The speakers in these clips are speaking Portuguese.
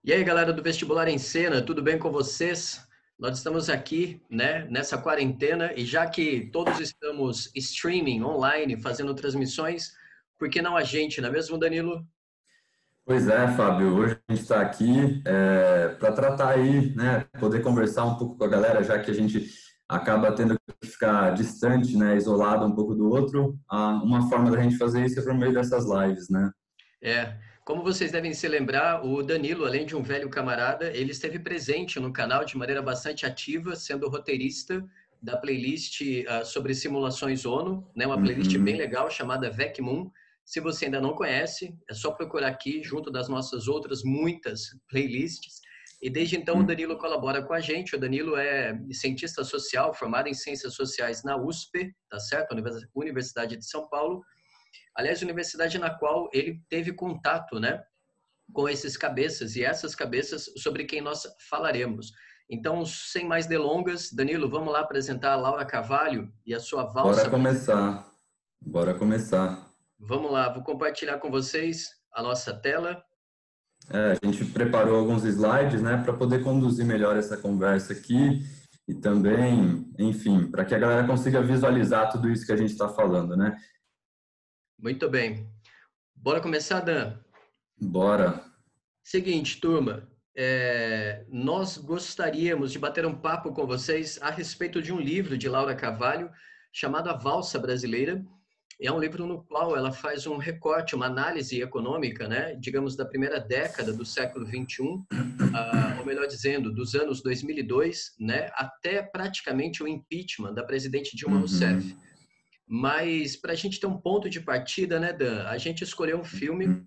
E aí, galera do Vestibular em Cena, tudo bem com vocês? Nós estamos aqui, né, nessa quarentena e já que todos estamos streaming online, fazendo transmissões, por que não a gente, não é mesmo, Danilo? Pois é, Fábio, hoje a gente está aqui para tratar aí, né, poder conversar um pouco com a galera, já que a gente acaba tendo que ficar distante, né, isolado um pouco do outro. Uma forma da gente fazer isso é por meio dessas lives, né? Como vocês devem se lembrar, o Danilo, além de um velho camarada, ele esteve presente no canal de maneira bastante ativa, sendo roteirista da playlist sobre simulações ONU, né? Uma playlist bem Uhum. legal chamada VecMoon. Se você ainda não conhece, é só procurar aqui junto das nossas outras muitas playlists. E desde então o Danilo colabora com a gente. O Danilo é cientista social, formado em ciências sociais na USP, tá certo? Universidade de São Paulo. Aliás, universidade na qual ele teve contato, né, com esses cabeças e essas cabeças sobre quem nós falaremos. Então, sem mais delongas, Danilo, vamos lá apresentar a Laura Carvalho e a sua Bora valsa brasileira. começar, bora começar. Vamos lá, vou compartilhar com vocês a nossa tela. A gente preparou alguns slides, né, para poder conduzir melhor essa conversa aqui e também, enfim, para que a galera consiga visualizar tudo isso que a gente está falando, né? Muito bem. Bora começar, Dan? Bora. Seguinte, turma, nós gostaríamos de bater um papo com vocês a respeito de um livro de Laura Carvalho chamado A Valsa Brasileira. É um livro no qual ela faz um recorte, uma análise econômica, né, digamos, da primeira década do século XXI, ou melhor dizendo, dos anos 2002, né, até praticamente o impeachment da presidente Dilma Rousseff. Uhum. Mas, para a gente ter um ponto de partida, né, Dan, a gente escolheu um filme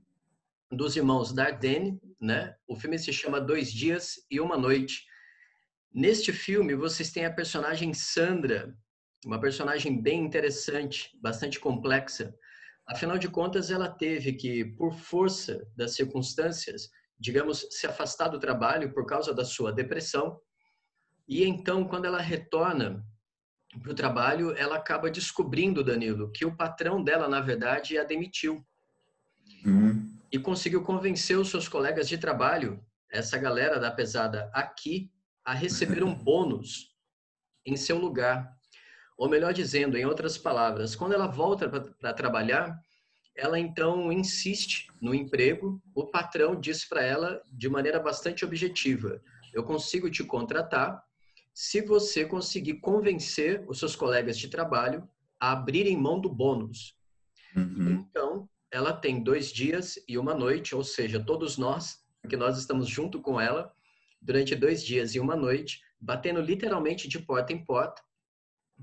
dos irmãos Dardenne, né? O filme se chama Dois Dias e Uma Noite. Neste filme, vocês têm a personagem Sandra, uma personagem bem interessante, bastante complexa. Afinal de contas, ela teve que, por força das circunstâncias, digamos, se afastar do trabalho por causa da sua depressão. E então, quando ela retorna para o trabalho, ela acaba descobrindo, Danilo, que o patrão dela, na verdade, a demitiu Uhum. e conseguiu convencer os seus colegas de trabalho, essa galera da pesada aqui, a receber um bônus em seu lugar. Ou melhor dizendo, em outras palavras, quando ela volta para trabalhar, ela então insiste no emprego, o patrão diz para ela de maneira bastante objetiva: eu consigo te contratar se você conseguir convencer os seus colegas de trabalho a abrirem mão do bônus. E Uhum. então, ela tem 2 dias e uma noite, ou seja, todos nós, porque nós estamos junto com ela, durante 2 dias e uma noite, batendo literalmente de porta em porta,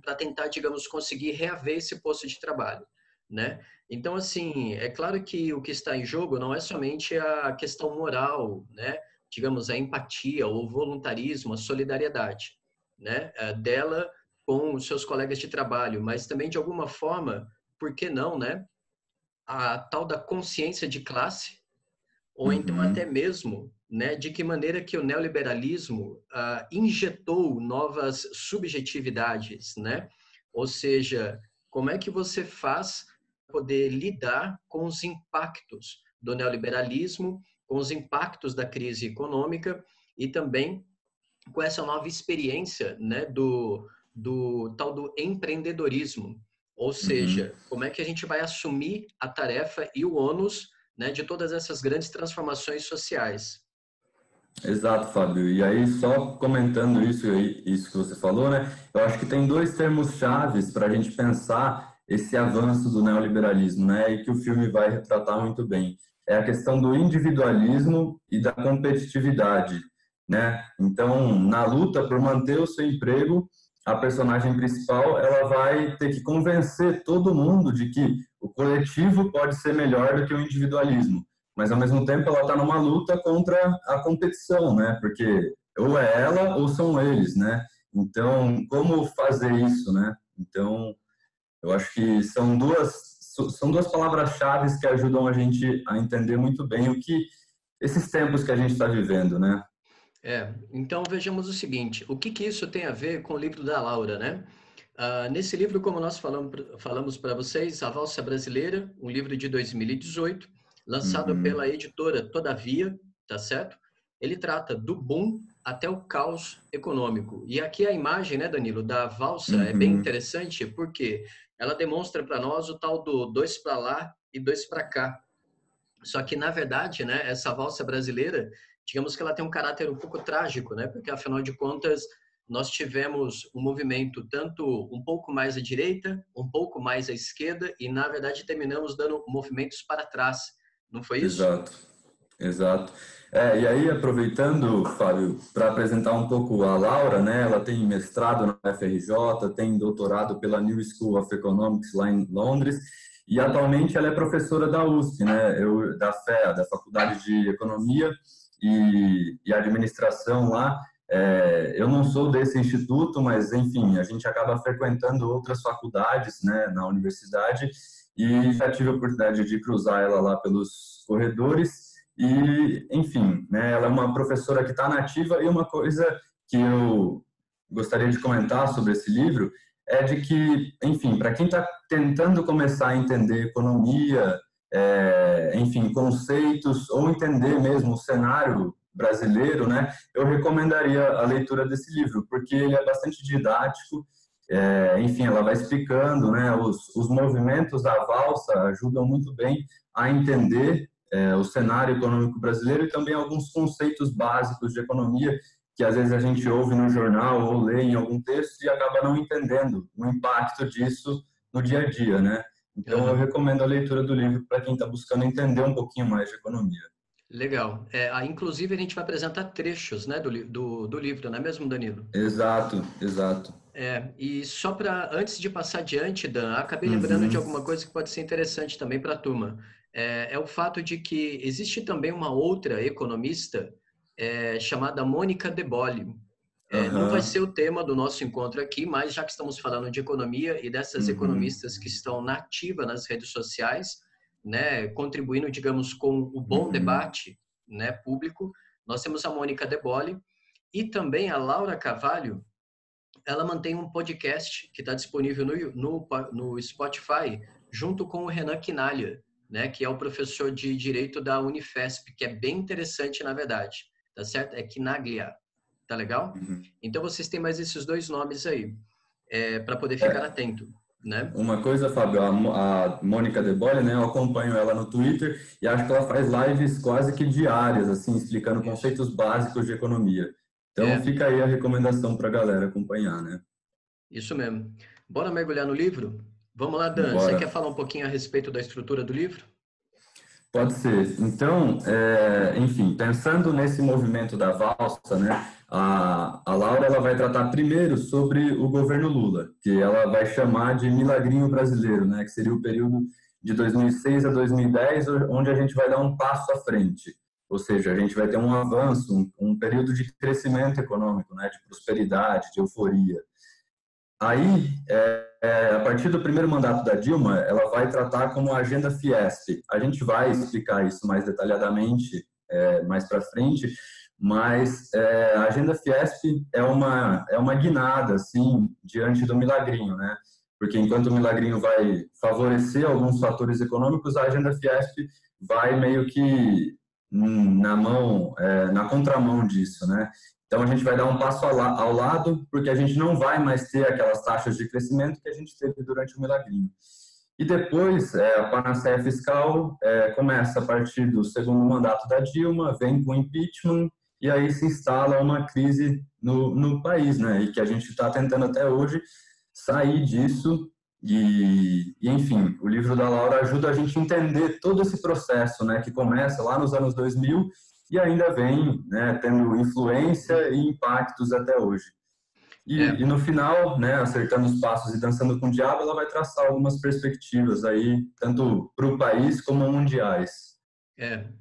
para tentar, digamos, conseguir reaver esse posto de trabalho, né? Então, assim, é claro que o que está em jogo não é somente a questão moral, né? Digamos, a empatia, o voluntarismo, a solidariedade, né? Dela com os seus colegas de trabalho, mas também, de alguma forma, por que não, né? A tal da consciência de classe, ou então até Uhum. mesmo, né, de que maneira que o neoliberalismo injetou novas subjetividades, né? Ou seja, como é que você faz para poder lidar com os impactos do neoliberalismo, com os impactos da crise econômica e também com essa nova experiência, né, do tal do empreendedorismo. Ou Uhum. seja, como é que a gente vai assumir a tarefa e o ônus, né, de todas essas grandes transformações sociais. Exato, Fábio. E aí, só comentando isso que você falou, né? Eu acho que tem dois termos chaves para a gente pensar esse avanço do neoliberalismo, né? E que o filme vai retratar muito bem. É a questão do individualismo e da competitividade, né? Então, na luta por manter o seu emprego, a personagem principal, ela vai ter que convencer todo mundo de que o coletivo pode ser melhor do que o individualismo, mas ao mesmo tempo ela está numa luta contra a competição, né? Porque ou é ela ou são eles, né? Então, como fazer isso, né? Então, eu acho que são duas palavras-chave que ajudam a gente a entender muito bem o que esses tempos que a gente está vivendo, né? Então vejamos o seguinte, o que que isso tem a ver com o livro da Laura, né? Nesse livro, como nós falamos para vocês, A Valsa Brasileira, um livro de 2018, lançado pela Uhum. editora Todavia, tá certo? ele trata do boom até o caos econômico. E aqui a imagem, né, Danilo, da valsa é bem interessante porque ela demonstra para nós o tal do dois para lá e dois para cá. Só que, na verdade, né, essa valsa brasileira, digamos que ela tem um caráter um pouco trágico, né? Porque, afinal de contas, nós tivemos um movimento tanto um pouco mais à direita, um pouco mais à esquerda, e, na verdade, terminamos dando movimentos para trás. Não foi isso? Exato, exato. E aí, aproveitando, Fábio, para apresentar um pouco a Laura, né? Ela tem mestrado na FRJ, tem doutorado pela New School of Economics lá em Londres, e atualmente ela é professora da USP, né? Da FEA, da Faculdade de Economia e Administração lá. Eu não sou desse instituto, mas, enfim, a gente acaba frequentando outras faculdades, né, na universidade, e já tive a oportunidade de cruzar ela lá pelos corredores e, enfim, né, ela é uma professora que está nativa. E uma coisa que eu gostaria de comentar sobre esse livro é de que, enfim, para quem está tentando começar a entender economia, enfim, conceitos, ou entender mesmo o cenário brasileiro, né, eu recomendaria a leitura desse livro, porque ele é bastante didático. Enfim, ela vai explicando, né, os movimentos da valsa ajudam muito bem a entender o cenário econômico brasileiro e também alguns conceitos básicos de economia que às vezes a gente ouve no jornal ou lê em algum texto e acaba não entendendo o impacto disso no dia a dia, né? Então eu recomendo a leitura do livro para quem está buscando entender um pouquinho mais de economia. Legal. Inclusive, a gente vai apresentar trechos, né, do livro, não é mesmo, Danilo? Exato, exato. E só para, antes de passar adiante, Dan, acabei lembrando de alguma coisa que pode ser interessante também para a turma. É o fato de que existe também uma outra economista chamada Mônica De Bolle. Não vai ser o tema do nosso encontro aqui, mas já que estamos falando de economia e dessas economistas que estão na ativa nas redes sociais, né, contribuindo, digamos, com o bom debate, né, público, nós temos a Mônica De Bolle e também a Laura Carvalho. Ela mantém um podcast que está disponível no Spotify, junto com o Renan Quinalha, né, que é o professor de Direito da Unifesp, que é bem interessante, na verdade. Tá certo? É Quinaglia. Tá legal? Então, vocês têm mais esses dois nomes aí, para poder ficar atento. Né? Uma coisa, Fábio, a Mônica De Bolle, né, eu acompanho ela no Twitter e acho que ela faz lives quase que diárias, assim, explicando conceitos básicos de economia. Então, fica aí a recomendação para a galera acompanhar, né? Isso mesmo. Bora mergulhar no livro? Vamos lá, Dan. Bora. Você quer falar um pouquinho a respeito da estrutura do livro? Pode ser. Então, enfim, pensando nesse movimento da valsa, né, a Laura ela vai tratar primeiro sobre o governo Lula, que ela vai chamar de milagrinho brasileiro, né, que seria o período de 2006 a 2010, onde a gente vai dar um passo à frente. Ou seja, a gente vai ter um avanço, um período de crescimento econômico, né, de prosperidade, de euforia. Aí, a partir do primeiro mandato da Dilma, ela vai tratar como a Agenda Fiesp. A gente vai explicar isso mais detalhadamente mais para frente, mas a Agenda Fiesp é uma guinada, assim, diante do milagrinho, né? Porque enquanto o milagrinho vai favorecer alguns fatores econômicos, a Agenda Fiesp vai meio que na contramão disso, né? Então, a gente vai dar um passo ao lado, porque a gente não vai mais ter aquelas taxas de crescimento que a gente teve durante o milagrinho. E depois, a panaceia fiscal começa a partir do segundo mandato da Dilma, vem com o impeachment, e aí se instala uma crise no país, né? E que a gente está tentando até hoje sair disso. E, enfim, o livro da Laura ajuda a gente a entender todo esse processo, né? Que começa lá nos anos 2000 e ainda vem, né, tendo influência e impactos até hoje. E no final, né, acertando os passos e dançando com o diabo, ela vai traçar algumas perspectivas aí, tanto para o país como mundiais.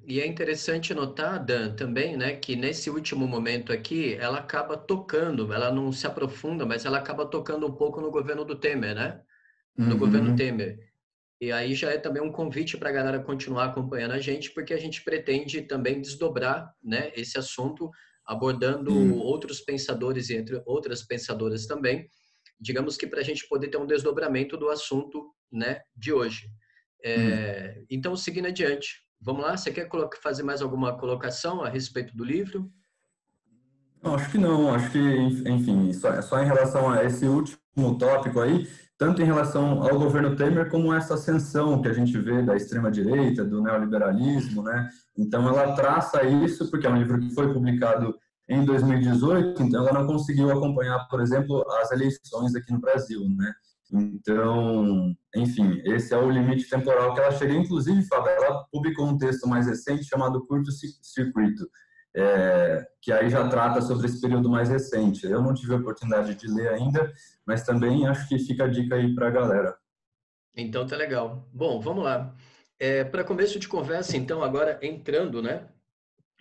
E é interessante notar, Dan, também, né, que nesse último momento aqui, ela acaba tocando, ela não se aprofunda, mas ela acaba tocando um pouco no governo do Temer, né? No governo Temer. E aí já é também um convite para a galera continuar acompanhando a gente, porque a gente pretende também desdobrar, né, esse assunto, abordando outros pensadores e entre outras pensadoras também, digamos que para a gente poder ter um desdobramento do assunto, né, de hoje. Então, seguindo adiante, Vamos lá, você quer fazer mais alguma colocação a respeito do livro? Não, acho que não, acho que, enfim, só em relação a esse último tópico aí, tanto em relação ao governo Temer como essa ascensão que a gente vê da extrema-direita, do neoliberalismo, né? Então, ela traça isso, porque é um livro que foi publicado em 2018, então ela não conseguiu acompanhar, por exemplo, as eleições aqui no Brasil, né? Então, enfim, esse é o limite temporal que ela chega. Inclusive, Fábio, ela publicou um texto mais recente chamado Curto Circuito, que aí já trata sobre esse período mais recente. Eu não tive a oportunidade de ler ainda, mas também acho que fica a dica aí para a galera. Então tá legal. Bom, vamos lá. Para começo de conversa, então, agora entrando, né,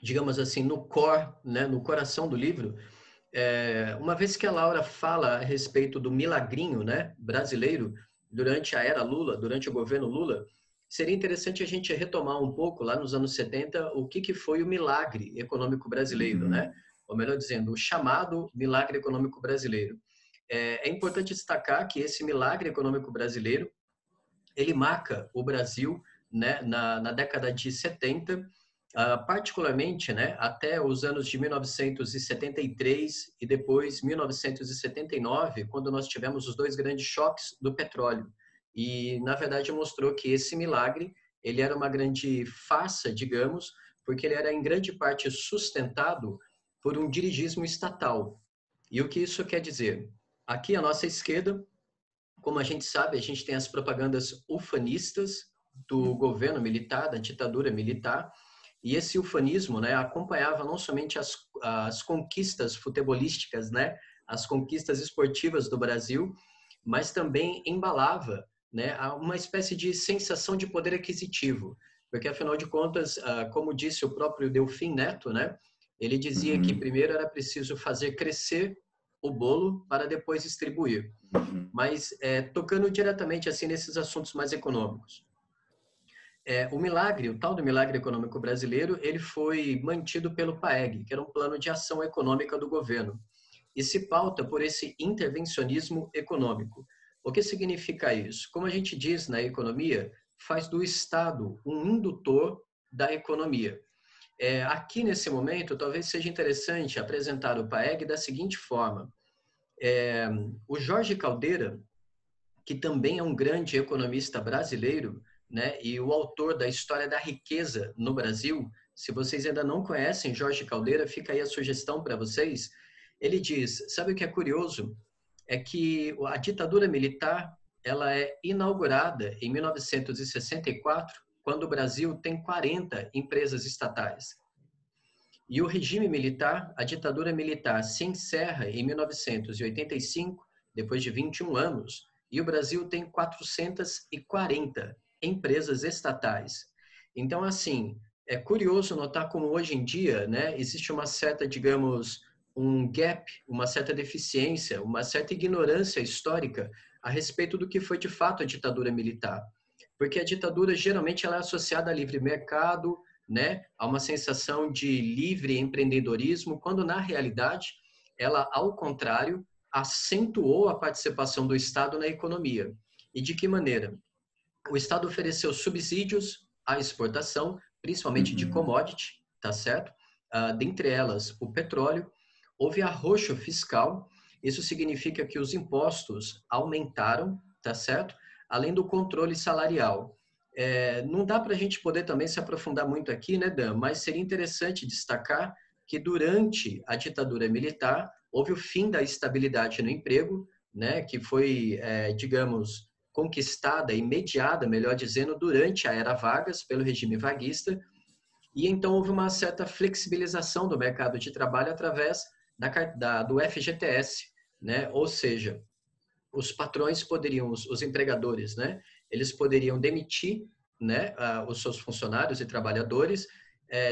digamos assim, no core, né, no coração do livro, uma vez que a Laura fala a respeito do milagrinho, né, brasileiro, durante a era Lula, durante o governo Lula, seria interessante a gente retomar um pouco, lá nos anos 70, o que foi o milagre econômico brasileiro, né? Uhum. Ou melhor dizendo, o chamado milagre econômico brasileiro. É importante destacar que esse milagre econômico brasileiro, ele marca o Brasil, né, na década de 70, particularmente, né, até os anos de 1973 e depois 1979, quando nós tivemos os dois grandes choques do petróleo. E, na verdade, mostrou que esse milagre, ele era uma grande farsa, digamos, porque ele era em grande parte sustentado por um dirigismo estatal. E o que isso quer dizer? Aqui à nossa esquerda, como a gente sabe, a gente tem as propagandas ufanistas do governo militar, da ditadura militar, e esse ufanismo, né, acompanhava não somente as conquistas futebolísticas, né, as conquistas esportivas do Brasil, mas também embalava, né, uma espécie de sensação de poder aquisitivo, porque afinal de contas, como disse o próprio Delfim Neto, né, ele dizia que Uhum. primeiro era preciso fazer crescer o bolo para depois distribuir. Uhum. Mas tocando diretamente assim nesses assuntos mais econômicos. O milagre, o tal do milagre econômico brasileiro, ele foi mantido pelo PAEG, que era um plano de ação econômica do governo, e se pauta por esse intervencionismo econômico. O que significa isso? Como a gente diz na economia, faz do Estado um indutor da economia. Aqui nesse momento, talvez seja interessante apresentar o PAEG da seguinte forma. O Jorge Caldeira, que também é um grande economista brasileiro, né, e o autor da História da Riqueza no Brasil. Se vocês ainda não conhecem Jorge Caldeira, fica aí a sugestão para vocês. Ele diz, sabe o que é curioso? É que a ditadura militar, ela é inaugurada em 1964, quando o Brasil tem 40 empresas estatais. E o regime militar, a ditadura militar, se encerra em 1985, depois de 21 anos, e o Brasil tem 440 empresas estatais. Então, assim, é curioso notar como hoje em dia, né, existe uma certa, digamos, um gap, uma certa deficiência, uma certa ignorância histórica a respeito do que foi de fato a ditadura militar. Porque a ditadura geralmente ela é associada a livre mercado, né, a uma sensação de livre empreendedorismo, quando na realidade ela, ao contrário, acentuou a participação do Estado na economia. E de que maneira? O Estado ofereceu subsídios à exportação, principalmente de Uhum. commodity, tá certo? Dentre elas, o petróleo. Houve arroxo fiscal, isso significa que os impostos aumentaram, tá certo? Além do controle salarial. Não dá para a gente poder também se aprofundar muito aqui, né, Dan? Mas seria interessante destacar que durante a ditadura militar houve o fim da estabilidade no emprego, né, que foi, digamos, conquistada e mediada, melhor dizendo, durante a era Vargas pelo regime vaguista, e então houve uma certa flexibilização do mercado de trabalho através do FGTS, né? Ou seja, os patrões poderiam, os empregadores, né? Eles poderiam demitir, né, os seus funcionários e trabalhadores,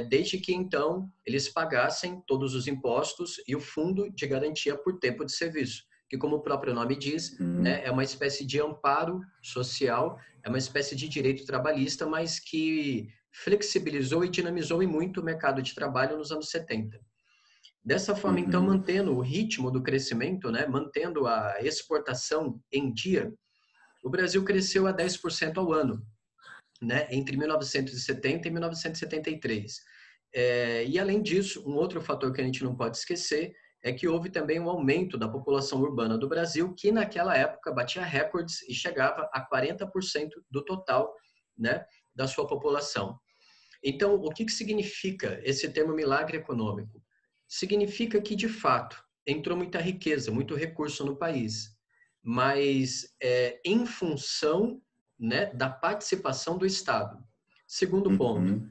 desde que então eles pagassem todos os impostos e o fundo de garantia por tempo de serviço, que como o próprio nome diz, né, Uhum. é uma espécie de amparo social, é uma espécie de direito trabalhista, mas que flexibilizou e dinamizou em muito o mercado de trabalho nos anos 70. Dessa forma, então, Uhum. mantendo o ritmo do crescimento, né, mantendo a exportação em dia, o Brasil cresceu a 10% ao ano. né, entre 1970 e 1973. E além disso, um outro fator que a gente não pode esquecer é que houve também um aumento da população urbana do Brasil, que naquela época batia recordes e chegava a 40% do total, né, da sua população. Então, o que significa esse termo milagre econômico? Significa que, de fato, entrou muita riqueza, muito recurso no país, mas em função, né, da participação do Estado. Segundo ponto,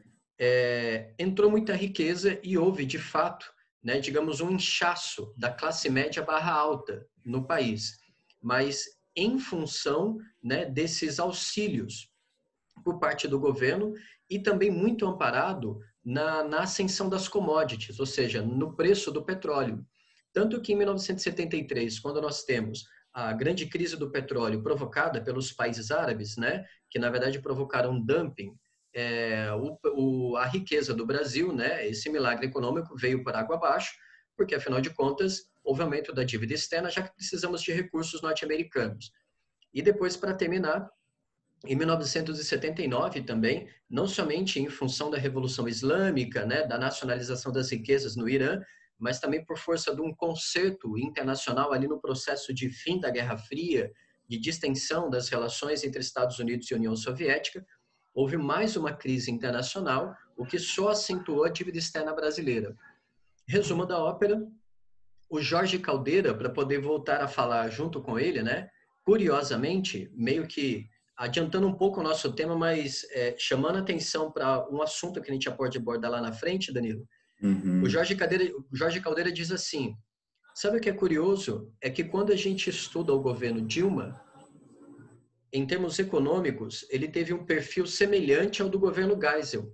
entrou muita riqueza e houve, de fato, né, digamos, um inchaço da classe média barra alta no país, mas em função, né, desses auxílios por parte do governo e também muito amparado na ascensão das commodities, ou seja, no preço do petróleo. Tanto que em 1973, quando nós temos a grande crise do petróleo provocada pelos países árabes, né, que na verdade provocaram um dumping, a riqueza do Brasil, né, esse milagre econômico veio por água abaixo, porque afinal de contas houve aumento da dívida externa, já que precisamos de recursos norte-americanos. E depois, para terminar, em 1979 também, não somente em função da Revolução Islâmica, né, da nacionalização das riquezas no Irã, mas também por força de um concerto internacional ali no processo de fim da Guerra Fria, de distensão das relações entre Estados Unidos e União Soviética, houve mais uma crise internacional, o que só acentuou a dívida externa brasileira. Resumo da ópera, o Jorge Caldeira, para poder voltar a falar junto com ele, né, curiosamente, meio que adiantando um pouco o nosso tema, mas chamando atenção para um assunto que a gente já pode abordar lá na frente, Danilo. O Jorge Caldeira diz assim, sabe o que é curioso? É que quando a gente estuda o governo Dilma, em termos econômicos, ele teve um perfil semelhante ao do governo Geisel.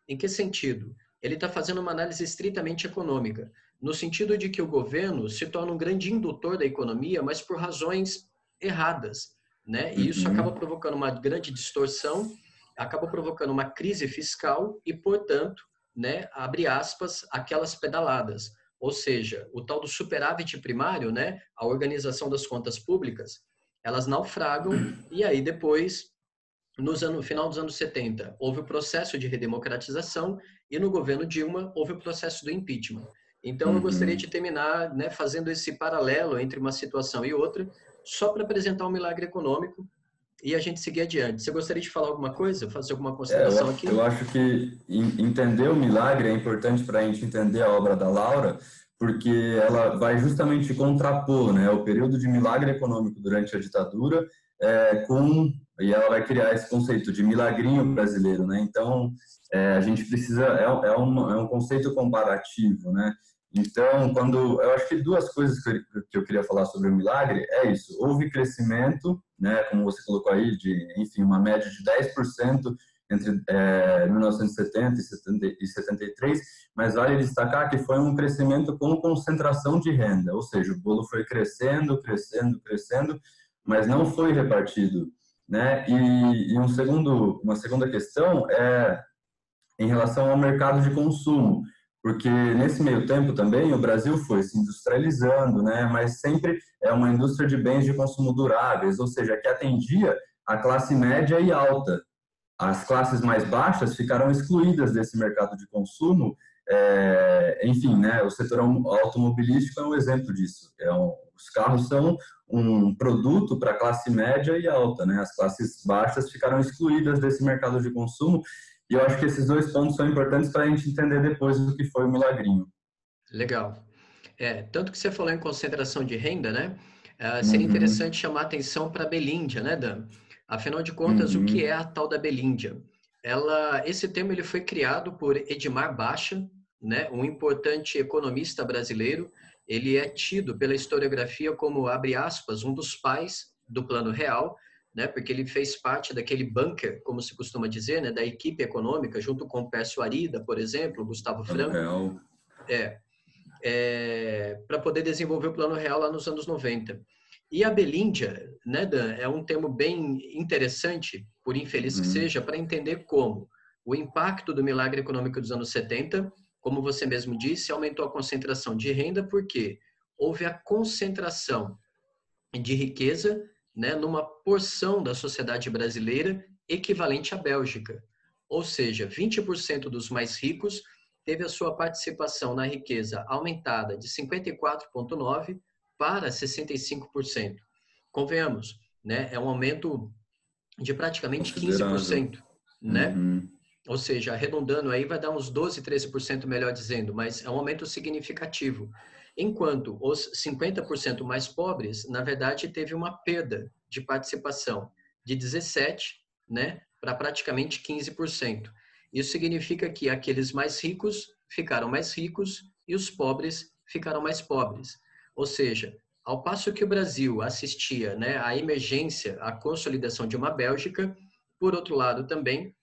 Em que sentido? Ele está fazendo uma análise estritamente econômica, no sentido de que o governo se torna um grande indutor da economia, mas por razões erradas, né? E isso acaba provocando uma grande distorção, acaba provocando uma crise fiscal e, portanto, né, abre aspas, aquelas pedaladas. Ou seja, o tal do superávit primário, né, a organização das contas públicas, elas naufragam e aí depois, no final dos anos 70, houve o processo de redemocratização e no governo Dilma houve o processo do impeachment. Então, eu gostaria de terminar, né, fazendo esse paralelo entre uma situação e outra, só para apresentar um milagre econômico e a gente seguir adiante. Você gostaria de falar alguma coisa, fazer alguma consideração aqui? Eu acho que entender o milagre é importante para a gente entender a obra da Laura, porque ela vai justamente contrapor, né, o período de milagre econômico durante a ditadura e ela vai criar esse conceito de milagrinho brasileiro, né? Então, a gente precisa é um conceito comparativo, né? Então, eu acho que duas coisas que eu queria falar sobre o milagre é isso. Houve crescimento, né, como você colocou aí, enfim, uma média de 10% entre 1970 e 73, mas vale destacar que foi um crescimento com concentração de renda, ou seja, o bolo foi crescendo, mas não foi repartido, né? E uma segunda questão é em relação ao mercado de consumo, porque nesse meio tempo também o Brasil foi se industrializando, né? Mas sempre é uma indústria de bens de consumo duráveis, ou seja, que atendia a classe média e alta. As classes mais baixas ficaram excluídas desse mercado de consumo. Enfim, né? O setor automobilístico é um exemplo disso. Os carros são um produto para a classe média e alta, né? As classes baixas ficaram excluídas desse mercado de consumo. E eu acho que esses dois pontos são importantes para a gente entender depois o que foi o milagrinho. Legal. Tanto que você falou em concentração de renda, né? Seria interessante chamar a atenção para a Belíndia, né, Dan? Afinal de contas, o que é a tal da Belíndia? Esse termo ele foi criado por Edmar Baixa, né, um importante economista brasileiro. Ele é tido pela historiografia como, abre aspas, um dos pais do Plano Real, né, porque ele fez parte daquele bunker, como se costuma dizer, né, da equipe econômica, junto com Pércio Arida, por exemplo, Gustavo Franco, para poder desenvolver o Plano Real lá nos anos 90. E a Belíndia, né, Dan, é um termo bem interessante, por infeliz que seja, para entender como o impacto do milagre econômico dos anos 70, como você mesmo disse, aumentou a concentração de renda, porque houve a concentração de riqueza, né, numa porção da sociedade brasileira equivalente à Bélgica. Ou seja, 20% dos mais ricos teve a sua participação na riqueza aumentada de 54,9% para 65%. Convenhamos, né? É um aumento de praticamente Considerável. 15%, né? Uhum. Ou seja, arredondando aí vai dar uns 12, 13% melhor dizendo, mas é um aumento significativo. Enquanto os 50% mais pobres, na verdade, teve uma perda de participação de 17, né, para praticamente 15%. Isso significa que aqueles mais ricos ficaram mais ricos e os pobres ficaram mais pobres. Ou seja, ao passo que o Brasil assistia, né, à emergência, à consolidação de uma Bélgica, por outro lado também,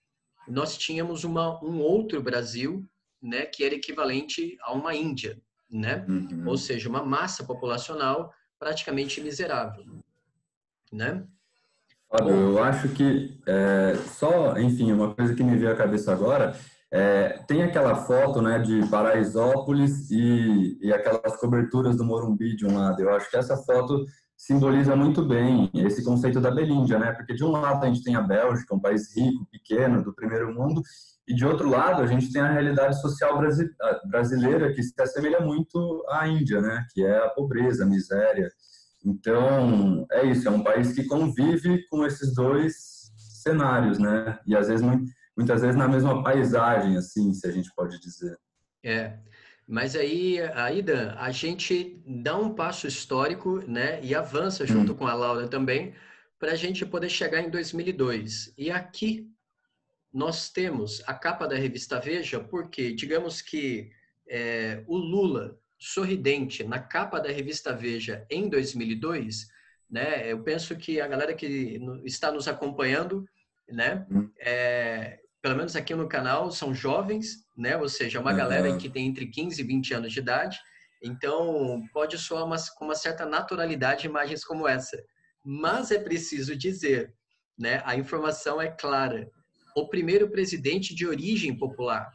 nós tínhamos um outro Brasil, né, que era equivalente a uma Índia, né? Ou Uhum. seja, uma massa populacional praticamente miserável, né? Fábio, Bom, eu acho que só, enfim, uma coisa que me veio à cabeça agora, tem aquela foto, né, de Paraisópolis e aquelas coberturas do Morumbi de um lado. Eu acho que essa foto simboliza muito bem esse conceito da Belíndia, né? Porque de um lado a gente tem a Bélgica, um país rico, pequeno, do primeiro mundo, e de outro lado a gente tem a realidade social brasileira que se assemelha muito à Índia, né? Que é a pobreza, a miséria. Então, é isso, é um país que convive com esses dois cenários, né? E às vezes, muitas vezes na mesma paisagem, assim, se a gente pode dizer. é. Mas aí, Dan, a gente dá um passo histórico, né? E avança junto Hum, com a Laura também, para a gente poder chegar em 2002. E aqui nós temos a capa da revista Veja, porque digamos que o Lula sorridente na capa da revista Veja em 2002, né? Eu penso que a galera que está nos acompanhando, né? hum, Pelo menos aqui no canal são jovens, né? Ou seja, uma galera aham. que tem entre 15 e 20 anos de idade. Então, pode soar com uma certa naturalidade imagens como essa. Mas é preciso dizer, né? A informação é clara. O primeiro presidente de origem popular.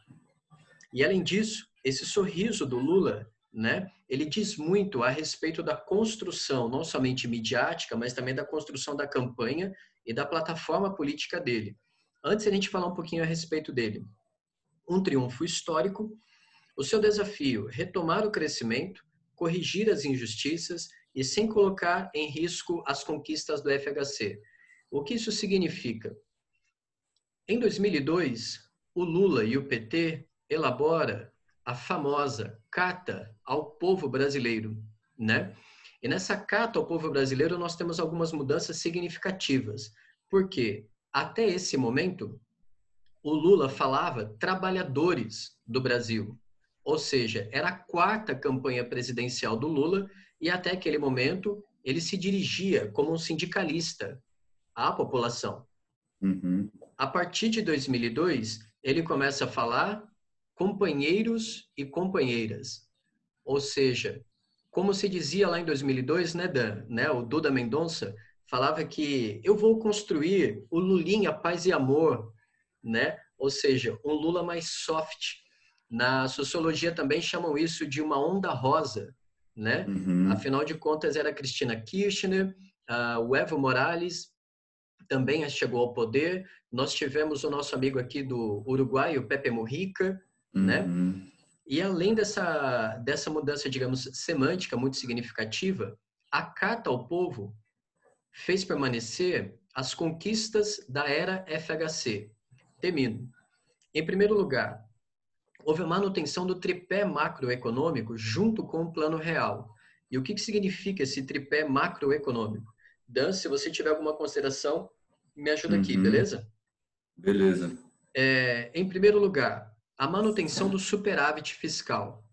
E além disso, esse sorriso do Lula, né, ele diz muito a respeito da construção, não somente midiática, mas também da construção da campanha e da plataforma política dele. Antes de a gente falar um pouquinho a respeito dele, um triunfo histórico, o seu desafio, retomar o crescimento, corrigir as injustiças e sem colocar em risco as conquistas do FHC. O que isso significa? Em 2002, o Lula e o PT elabora a famosa Carta ao Povo Brasileiro, né? E nessa Carta ao Povo Brasileiro nós temos algumas mudanças significativas, porque até esse momento o Lula falava trabalhadores do Brasil, ou seja, era a quarta campanha presidencial do Lula e até aquele momento ele se dirigia como um sindicalista à população. Uhum. A partir de 2002, ele começa a falar companheiros e companheiras. Ou seja, como se dizia lá em 2002, né, Dan, né, o Duda Mendonça falava que eu vou construir o Lulinha Paz e Amor, né? Ou seja, um Lula mais soft. Na sociologia também chamam isso de uma onda rosa, né? Uhum. Afinal de contas, era a Cristina Kirchner, o Evo Morales também chegou ao poder. Nós tivemos o nosso amigo aqui do Uruguai, o Pepe Mujica, né? Uhum. E além dessa mudança, digamos, semântica muito significativa, a Carta ao Povo fez permanecer as conquistas da era FHC. Termino. Em primeiro lugar, houve a manutenção do tripé macroeconômico junto com o Plano Real. E o que significa esse tripé macroeconômico? Dan, se você tiver alguma consideração, me ajuda aqui, Uhum. beleza? Beleza. Em primeiro lugar, a manutenção do superávit fiscal.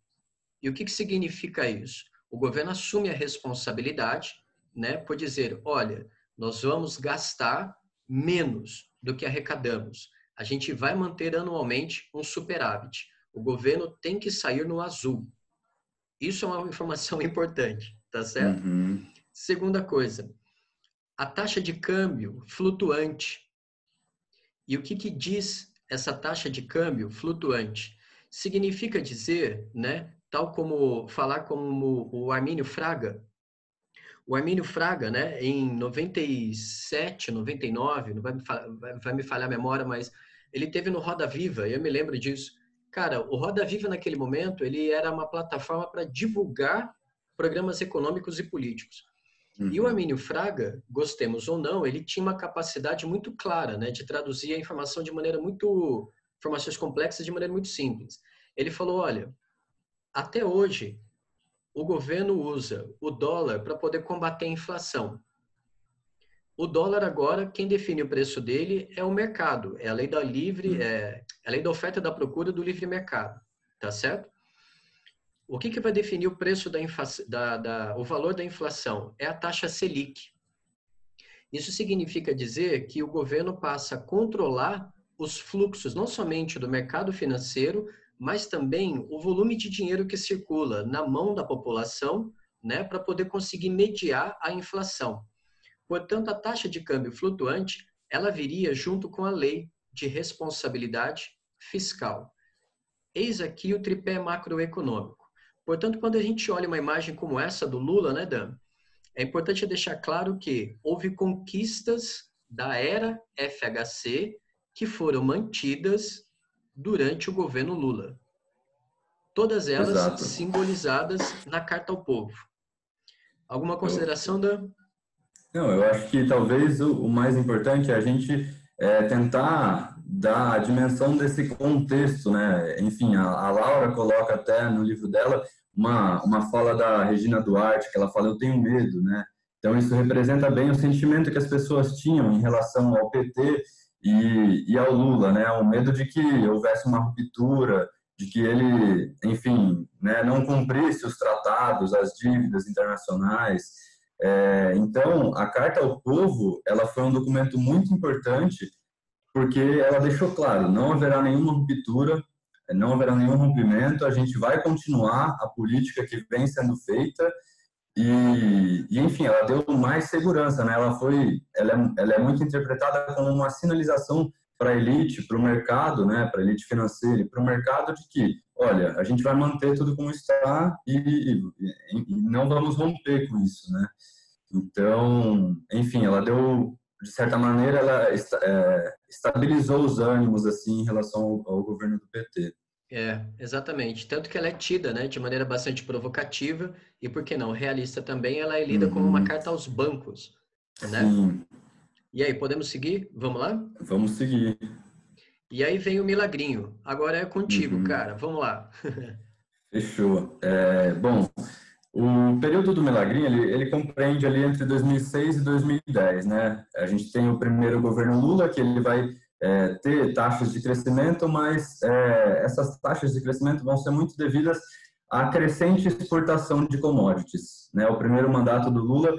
E o que significa isso? O governo assume a responsabilidade, né, por dizer, olha, nós vamos gastar menos do que arrecadamos. A gente vai manter anualmente um superávit. O governo tem que sair no azul. Isso é uma informação importante, tá certo? Uhum. Segunda coisa, a taxa de câmbio flutuante. E o que diz essa taxa de câmbio flutuante? Significa dizer, né, tal como falar como o Armínio Fraga, O Armínio Fraga, né, em 97, 99, não vai me falhar a memória, mas ele teve no Roda Viva, eu me lembro disso. Cara, o Roda Viva naquele momento, ele era uma plataforma para divulgar programas econômicos e políticos. E o Armínio Fraga, gostemos ou não, ele tinha uma capacidade muito clara, né, de traduzir a informação de maneira muito, informações complexas de maneira muito simples. Ele falou, olha, até hoje, o governo usa o dólar para poder combater a inflação. O dólar agora, quem define o preço dele é o mercado, é a lei da a lei da oferta e da procura do livre mercado, tá certo? O que vai definir o preço o valor da inflação? É a taxa Selic. Isso significa dizer que o governo passa a controlar os fluxos, não somente do mercado financeiro, mas também o volume de dinheiro que circula na mão da população, né, para poder conseguir mediar a inflação. Portanto, a taxa de câmbio flutuante, ela viria junto com a lei de responsabilidade fiscal. Eis aqui o tripé macroeconômico. Portanto, quando a gente olha uma imagem como essa do Lula, né, Dan? É importante deixar claro que houve conquistas da era FHC que foram mantidas durante o governo Lula. Todas elas Exato. simbolizadas na Carta ao Povo. Alguma consideração, Dan? Não, eu acho que talvez o mais importante é a gente tentar dar a dimensão desse contexto, né? Enfim, a Laura coloca até no livro dela uma fala da Regina Duarte, que ela fala, eu tenho medo, né? Então, isso representa bem o sentimento que as pessoas tinham em relação ao PT e ao Lula, né? O medo de que houvesse uma ruptura, de que ele, enfim, né, não cumprisse os tratados, as dívidas internacionais. Então, a Carta ao Povo, ela foi um documento muito importante porque ela deixou claro, não haverá nenhuma ruptura, não haverá nenhum rompimento, a gente vai continuar a política que vem sendo feita e enfim, ela deu mais segurança, né? Ela é muito interpretada como uma sinalização para a elite, para o mercado, né? Para a elite financeira e para o mercado de que, olha, a gente vai manter tudo como está e não vamos romper com isso, né? Então, enfim, ela deu, de certa maneira, ela estabilizou os ânimos assim em relação ao governo do PT. Exatamente. Tanto que ela é tida, né, de maneira bastante provocativa e, por que não, realista também, ela é lida como uma carta aos bancos, né? Sim. E aí, podemos seguir? Vamos lá? Vamos seguir. E aí vem o milagrinho. Agora é contigo, cara. Vamos lá. Fechou. Bom, o período do milagrinho, ele compreende ali entre 2006 e 2010, né? A gente tem o primeiro governo Lula, que ele vai ter taxas de crescimento, mas essas taxas de crescimento vão ser muito devidas à crescente exportação de commodities, né? O primeiro mandato do Lula,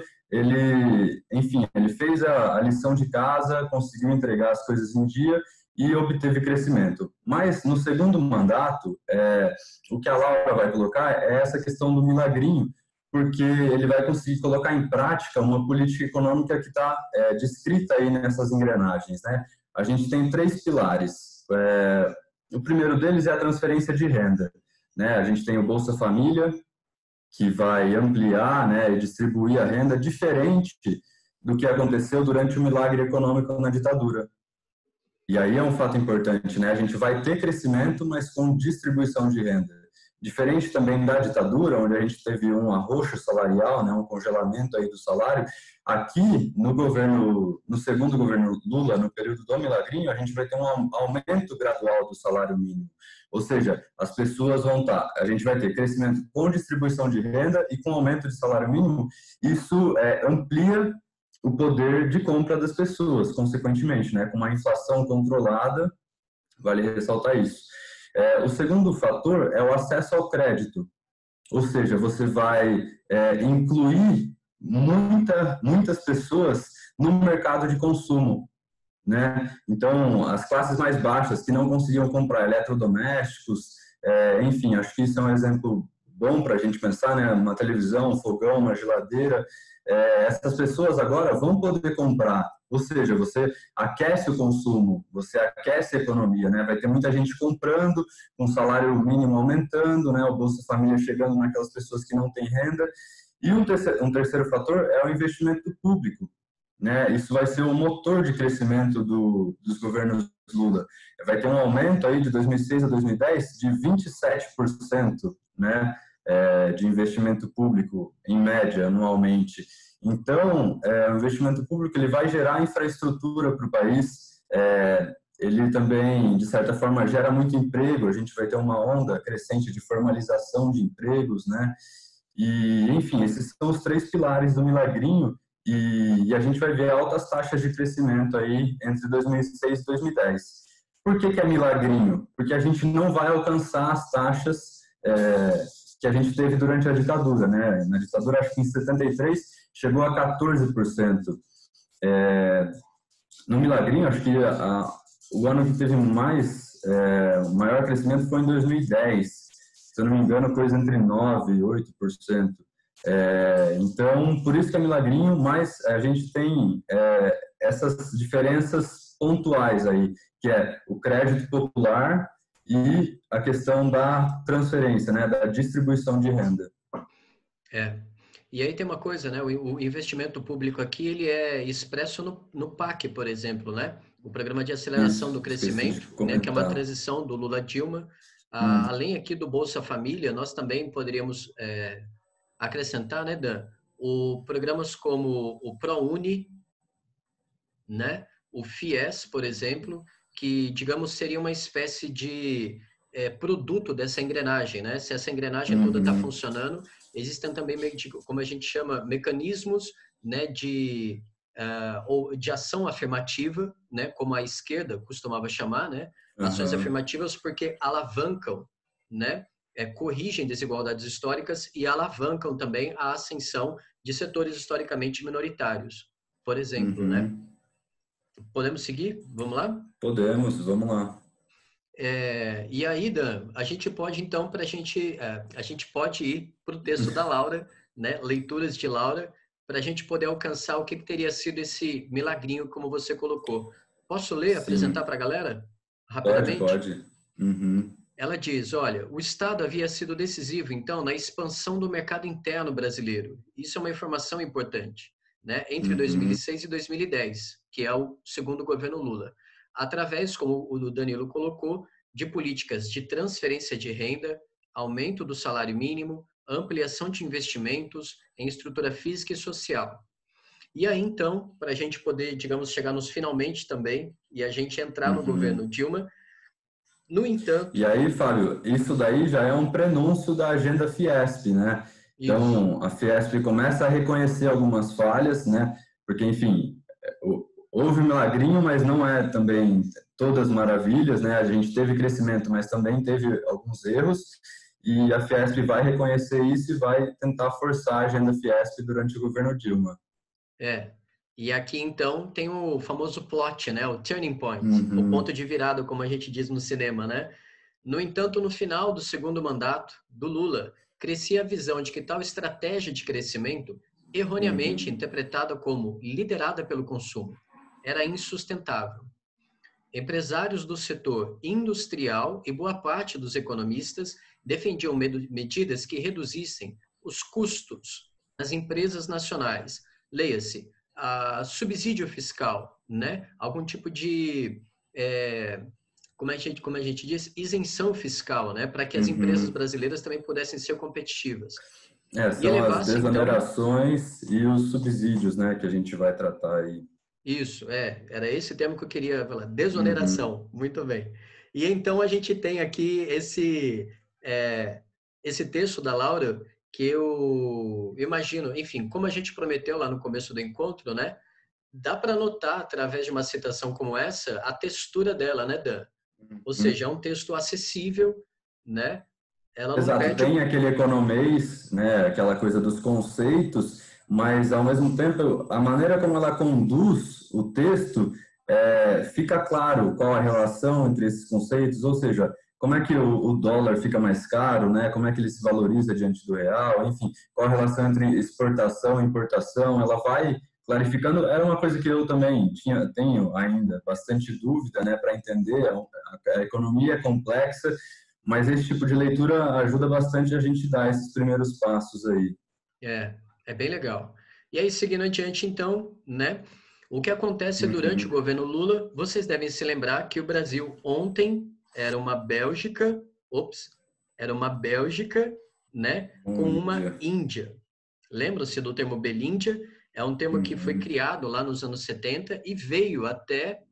enfim, ele fez a lição de casa, conseguiu entregar as coisas em dia e obteve crescimento. Mas no segundo mandato, o que a Laura vai colocar é essa questão do milagrinho, porque ele vai conseguir colocar em prática uma política econômica que está descrita aí nessas engrenagens, né? A gente tem 3 pilares. O primeiro deles é a transferência de renda, né? A gente tem o Bolsa Família, que vai ampliar, né, e distribuir a renda diferente do que aconteceu durante o milagre econômico na ditadura. E aí é um fato importante, né? A gente vai ter crescimento, mas com distribuição de renda. Diferente também da ditadura, onde a gente teve um arroxo salarial, né, um congelamento aí do salário. Aqui, no segundo governo Lula, no período do milagrinho, a gente vai ter um aumento gradual do salário mínimo. Ou seja, as pessoas a gente vai ter crescimento com distribuição de renda e com aumento de salário mínimo. Isso amplia o poder de compra das pessoas, consequentemente, né? Com uma inflação controlada, vale ressaltar isso. O segundo fator é o acesso ao crédito, ou seja, você vai incluir muitas pessoas no mercado de consumo, né? Então, as classes mais baixas que não conseguiam comprar eletrodomésticos, enfim, acho que isso é um exemplo bom para a gente pensar, né? Uma televisão, um fogão, uma geladeira, essas pessoas agora vão poder comprar, ou seja, você aquece o consumo, você aquece a economia, né? Vai ter muita gente comprando, com o salário mínimo aumentando, né? O Bolsa Família chegando naquelas pessoas que não têm renda, E um terceiro fator é o investimento público, né? Isso vai ser o motor de crescimento dos governos Lula. Vai ter um aumento aí de 2006 a 2010 de 27%, né? De investimento público, em média, anualmente. Então, o investimento público ele vai gerar infraestrutura para o país, ele também, de certa forma, gera muito emprego, a gente vai ter uma onda crescente de formalização de empregos, né? E, enfim, esses são os três pilares do Milagrinho, e a gente vai ver altas taxas de crescimento aí entre 2006 e 2010. Por que é Milagrinho? Porque a gente não vai alcançar as taxas que a gente teve durante a ditadura, né? Na ditadura, acho que em 73, chegou a 14%. No Milagrinho, acho que o ano que teve o maior crescimento foi em 2010. Se eu não me engano, coisa entre 9% e 8%. Então, por isso que é Milagrinho, mas a gente tem essas diferenças pontuais aí, que é o crédito popular e a questão da transferência, né, da distribuição de renda. E aí tem uma coisa, né? O investimento público aqui ele é expresso no PAC, por exemplo, né? O Programa de Aceleração do Crescimento, né? Que é uma transição do Lula-Dilma. Além aqui do Bolsa Família, nós também poderíamos acrescentar, né, Dan? Programas como o ProUni, né? O FIES, por exemplo, que, digamos, seria uma espécie de produto dessa engrenagem, né? Se essa engrenagem toda está funcionando, existem também, como a gente chama, mecanismos, né, de ação afirmativa, né, como a esquerda costumava chamar, né? Ações afirmativas porque alavancam, né? Corrigem desigualdades históricas e alavancam também a ascensão de setores historicamente minoritários, por exemplo, né? Podemos seguir? Vamos lá? Podemos, vamos lá. E aí, Dan, a gente pode, então, a gente pode ir para o texto da Laura, né? Leituras de Laura, para a gente poder alcançar o que teria sido esse milagrinho, como você colocou. Posso ler, apresentar para a galera? Rapidamente? Pode. Ela diz, olha, o Estado havia sido decisivo, então, na expansão do mercado interno brasileiro. Isso é uma informação importante, né? Entre 2006 e 2010, que é o segundo governo Lula. Através, como o Danilo colocou, de políticas de transferência de renda, aumento do salário mínimo, ampliação de investimentos em estrutura física e social. E aí, então, para a gente poder, digamos, chegar nos finalmente também, e a gente entrar no governo Dilma, no entanto... E aí, Fábio, isso daí já é um prenúncio da agenda Fiesp, né? Então, a Fiesp começa a reconhecer algumas falhas, né? Porque, enfim, houve um milagrinho, mas não é também todas maravilhas, né? A gente teve crescimento, mas também teve alguns erros, e a Fiesp vai reconhecer isso e vai tentar forçar a agenda Fiesp durante o governo Dilma. E aqui, então, tem o famoso plot, né? O turning point, o ponto de virada, como a gente diz no cinema, né? No entanto, no final do segundo mandato do Lula, crescia a visão de que tal estratégia de crescimento, erroneamente interpretada como liderada pelo consumo, era insustentável. Empresários do setor industrial e boa parte dos economistas defendiam medidas que reduzissem os custos das empresas nacionais. Leia-se, subsídio fiscal, né? Algum tipo de, como a gente diz, isenção fiscal, né? Para que as empresas brasileiras também pudessem ser competitivas. São as desonerações então, e os subsídios, né? Que a gente vai tratar aí. Isso, era esse termo que eu queria falar, desoneração, muito bem. E então a gente tem aqui esse texto da Laura, que eu imagino, enfim, como a gente prometeu lá no começo do encontro, né? Dá para notar, através de uma citação como essa, a textura dela, né, Dan? Ou seja, é um texto acessível, né? Ela não perde... Tem aquele economês, né? Aquela coisa dos conceitos, mas, ao mesmo tempo, a maneira como ela conduz o texto, fica claro qual a relação entre esses conceitos, ou seja, como é que o dólar fica mais caro, né? Como é que ele se valoriza diante do real, enfim, qual a relação entre exportação e importação, ela vai clarificando. Era uma coisa que eu também tenho ainda bastante dúvida, né, para entender. A economia é complexa, mas esse tipo de leitura ajuda bastante a gente dar esses primeiros passos aí. É bem legal. E aí, seguindo adiante, então, né? O que acontece durante o Uhum. governo Lula, vocês devem se lembrar que o Brasil ontem era uma Bélgica, era uma Bélgica, né, com uma Índia. Índia. Lembram-se do termo Belíndia? É um termo que foi Uhum. criado lá nos anos 70 e veio até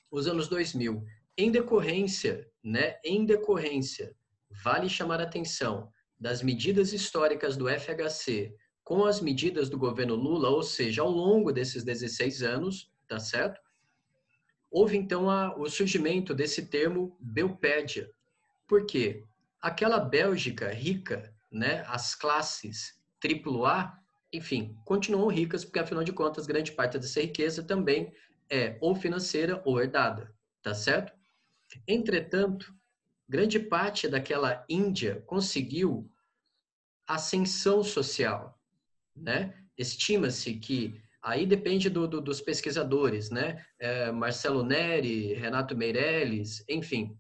os anos 2000. Em decorrência, né, em decorrência, vale chamar a atenção das medidas históricas do FHC com as medidas do governo Lula, ou seja, ao longo desses 16 anos, tá certo? Houve então o surgimento desse termo Belpédia. Por quê? Aquela Bélgica rica, né, as classes AAA, enfim, continuam ricas porque afinal de contas grande parte dessa riqueza também é ou financeira ou herdada, tá certo? Entretanto, grande parte daquela Índia conseguiu ascensão social, né? Estima-se que aí depende dos pesquisadores, né? Marcelo Neri, Renato Meirelles, enfim,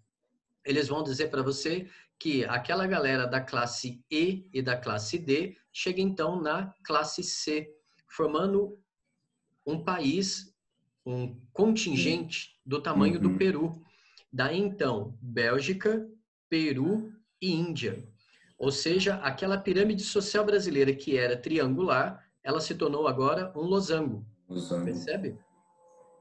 eles vão dizer para você que aquela galera da classe E da classe D chega então na classe C, formando um país, um Sim. contingente do tamanho do Uhum. Peru. Daí então, Bélgica, Peru e Índia. Ou seja, aquela pirâmide social brasileira que era triangular, ela se tornou agora um losango. Usando. Percebe?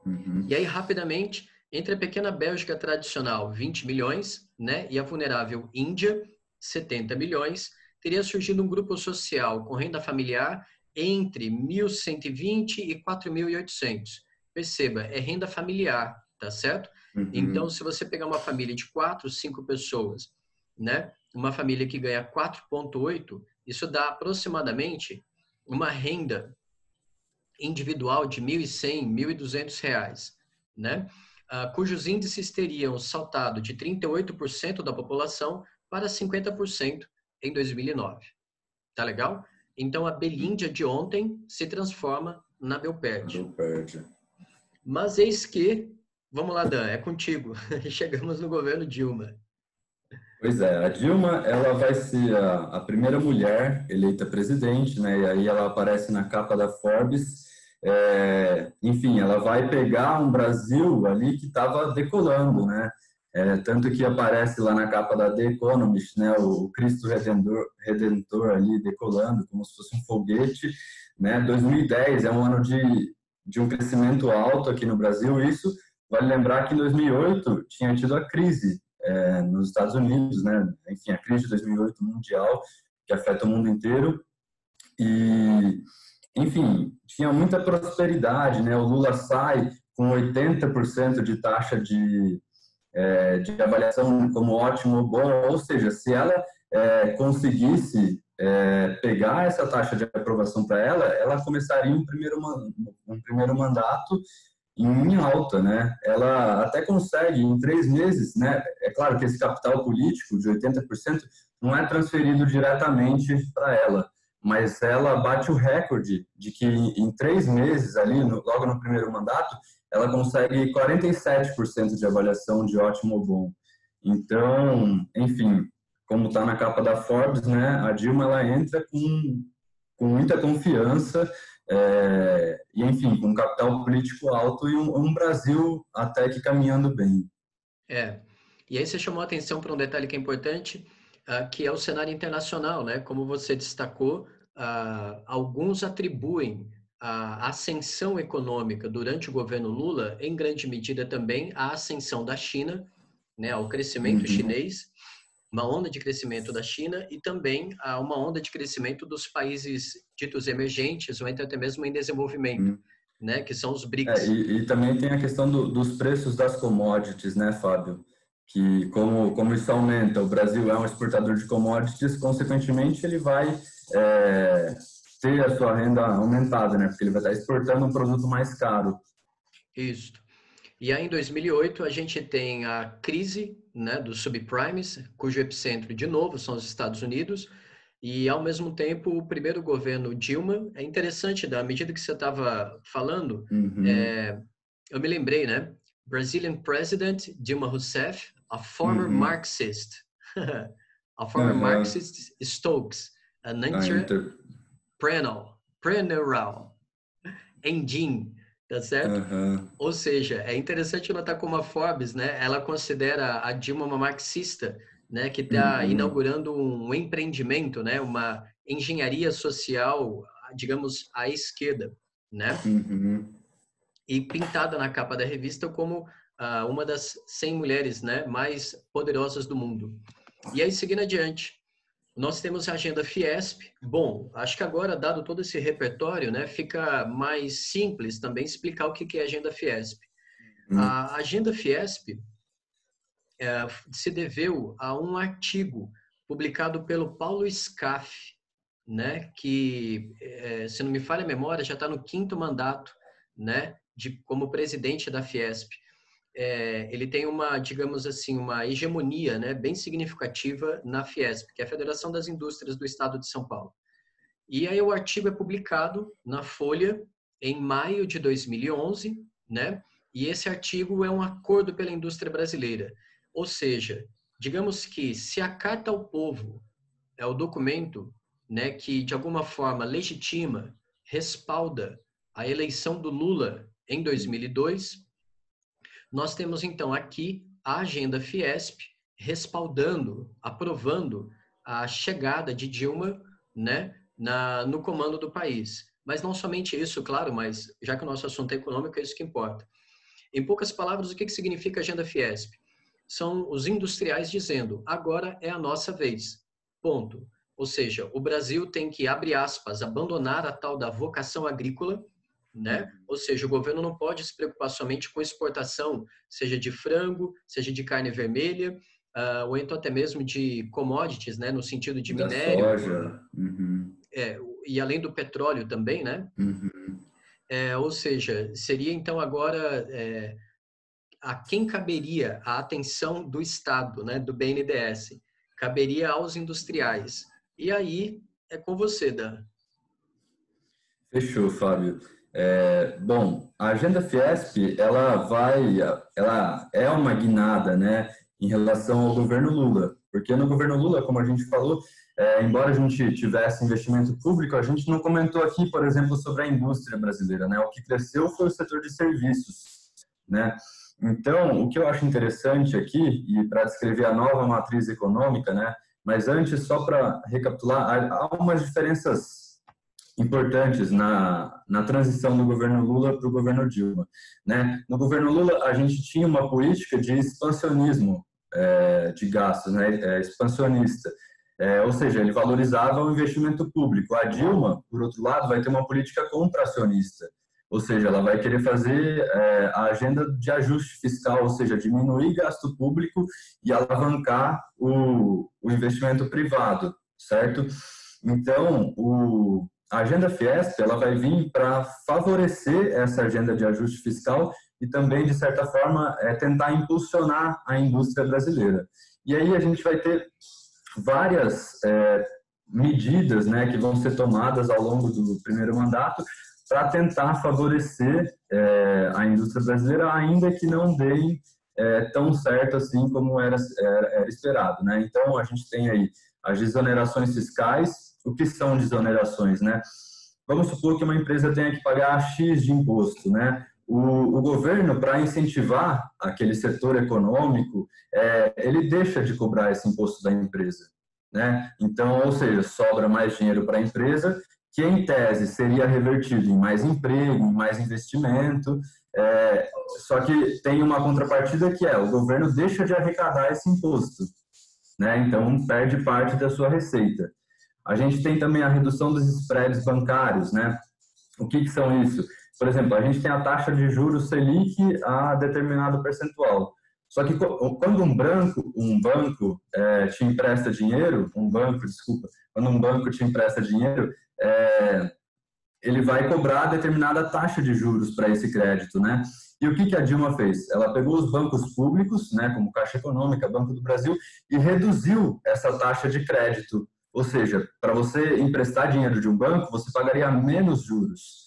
Uhum. E aí, rapidamente, entre a pequena Bélgica tradicional, 20 milhões, né, e a vulnerável Índia, 70 milhões, teria surgido um grupo social com renda familiar entre 1.120 e 4.800. Perceba, é renda familiar, tá certo? Então, Uhum. se você pegar uma família de 4, 5 pessoas, né, uma família que ganha 4,8, isso dá aproximadamente uma renda individual de 1.100, 1.200 reais, né? Cujos índices teriam saltado de 38% da população para 50% em 2009. Tá legal? Então, a Belíndia de ontem se transforma na Belpédia. Leopard. Mas eis que, vamos lá, Dan, é contigo. Chegamos no governo Dilma. Pois é, a Dilma, ela vai ser a primeira mulher eleita presidente, né? E aí ela aparece na capa da Forbes. Enfim, ela vai pegar um Brasil ali que estava decolando, né? Tanto que aparece lá na capa da The Economist, né? O Cristo Redentor ali decolando, como se fosse um foguete, né? 2010 é um ano de um crescimento alto aqui no Brasil. Isso vale lembrar que em 2008 tinha tido a crise nos Estados Unidos, né? Enfim, a crise de 2008 mundial que afeta o mundo inteiro e, enfim, tinha muita prosperidade, né? O Lula sai com 80% de taxa de avaliação como ótimo ou bom, ou seja, se ela conseguisse pegar essa taxa de aprovação para ela, ela começaria um primeiro mandato em alta, né? Ela até consegue em 3 meses, né? É claro que esse capital político de 80% não é transferido diretamente para ela, mas ela bate o recorde de que em 3 meses ali, logo no primeiro mandato, ela consegue 47% de avaliação de ótimo ou bom. Então, enfim, como está na capa da Forbes, né? A Dilma ela entra com muita confiança e, enfim, com um capital político alto e um Brasil até que caminhando bem. É. E aí você chamou a atenção para um detalhe que é importante, que é o cenário internacional, né? Como você destacou, alguns atribuem a ascensão econômica durante o governo Lula, em grande medida também, à ascensão da China, né? Ao crescimento Uhum. chinês, uma onda de crescimento da China e também a uma onda de crescimento dos países ditos emergentes ou até mesmo em desenvolvimento, Uhum. né? Que são os É, BRICS. e também tem a questão dos preços das commodities, né, Fábio? Que como isso aumenta, o Brasil é um exportador de commodities, consequentemente ele vai é, ter a sua renda aumentada, né? Porque ele vai estar exportando um produto mais caro. Isso. E aí, em 2008, a gente tem a crise, né, dos subprimes, cujo epicentro, de novo, são os Estados Unidos, e, ao mesmo tempo, o primeiro governo Dilma. É interessante, da medida que você estava falando, Uhum. é, eu me lembrei, né? Brazilian President Dilma Rousseff, a former Uhum. Marxist, a former Uhum. Marxist Stokes, an A inter... Preneural Engine, tá certo? Uhum. Ou seja, é interessante notar como a Forbes, né, ela considera a Dilma uma marxista, né, que está Uhum. inaugurando um empreendimento, né, uma engenharia social, digamos, à esquerda, né? Uhum. E pintada na capa da revista como uma das 100 mulheres, né, mais poderosas do mundo. E aí, seguindo adiante, nós temos a agenda Fiesp. Bom, acho que agora, dado todo esse repertório, né, fica mais simples também explicar o que é a agenda Fiesp. Uhum. A agenda Fiesp se deveu a um artigo publicado pelo Paulo Scaff, né, que, se não me falha a memória, já está no 5º mandato, né, como presidente da Fiesp. Ele tem uma, digamos assim, uma hegemonia, né, bem significativa na Fiesp, que é a Federação das Indústrias do Estado de São Paulo. E aí o artigo é publicado na Folha em maio de 2011, né? E esse artigo é um acordo pela indústria brasileira. Ou seja, digamos que se a Carta ao Povo é o documento, né, que de alguma forma legitima, respalda a eleição do Lula em 2002, nós temos então aqui a agenda Fiesp respaldando, aprovando a chegada de Dilma, né, no comando do país. Mas não somente isso, claro, mas já que o nosso assunto é econômico, é isso que importa. Em poucas palavras, o que significa a agenda Fiesp? São os industriais dizendo, agora é a nossa vez, ponto. Ou seja, o Brasil tem que, abre aspas, abandonar a tal da vocação agrícola, né? Ou seja, o governo não pode se preocupar somente com exportação, seja de frango, seja de carne vermelha, ou então até mesmo de commodities, né? No sentido de Da minério, soja. Uhum. e além do petróleo também, né? Uhum. Ou seja, seria então agora a quem caberia a atenção do Estado, né? Do BNDES? Caberia aos industriais. E aí é com você, Dan. Fechou, Fábio. Bom, a Agenda Fiesp, ela é uma guinada, né, em relação ao governo Lula, porque no governo Lula, como a gente falou, embora a gente tivesse investimento público, a gente não comentou aqui, por exemplo, sobre a indústria brasileira, né? O que cresceu foi o setor de serviços, né? Então, o que eu acho interessante aqui, e para descrever a nova matriz econômica, né, mas antes, só para recapitular, há umas diferenças importantes na transição do governo Lula para o governo Dilma, né? No governo Lula, a gente tinha uma política de expansionismo de gastos, né? Expansionista. Ou seja, ele valorizava o investimento público. A Dilma, por outro lado, vai ter uma política contracionista, ou seja, ela vai querer fazer a agenda de ajuste fiscal, ou seja, diminuir gasto público e alavancar o investimento privado, certo? Então, a agenda Fiesp ela vai vir para favorecer essa agenda de ajuste fiscal e também, de certa forma, tentar impulsionar a indústria brasileira. E aí a gente vai ter várias medidas, né, que vão ser tomadas ao longo do primeiro mandato para tentar favorecer a indústria brasileira, ainda que não deem tão certo assim como era esperado, né? Então, a gente tem aí as desonerações fiscais. O que são desonerações, né? Vamos supor que uma empresa tenha que pagar X de imposto, né? O governo, para incentivar aquele setor econômico, ele deixa de cobrar esse imposto da empresa, né? Então, ou seja, sobra mais dinheiro para a empresa, que em tese seria revertido em mais emprego, em mais investimento, só que tem uma contrapartida que o governo deixa de arrecadar esse imposto, né? Então, perde parte da sua receita. A gente tem também a redução dos spreads bancários, né? O que são isso? Por exemplo, a gente tem a taxa de juros Selic a determinado percentual. Só que quando um banco te empresta dinheiro, quando um banco te empresta dinheiro, ele vai cobrar determinada taxa de juros para esse crédito, né? E o que a Dilma fez? Ela pegou os bancos públicos, né, como Caixa Econômica, Banco do Brasil, e reduziu essa taxa de crédito. Ou seja, para você emprestar dinheiro de um banco, você pagaria menos juros.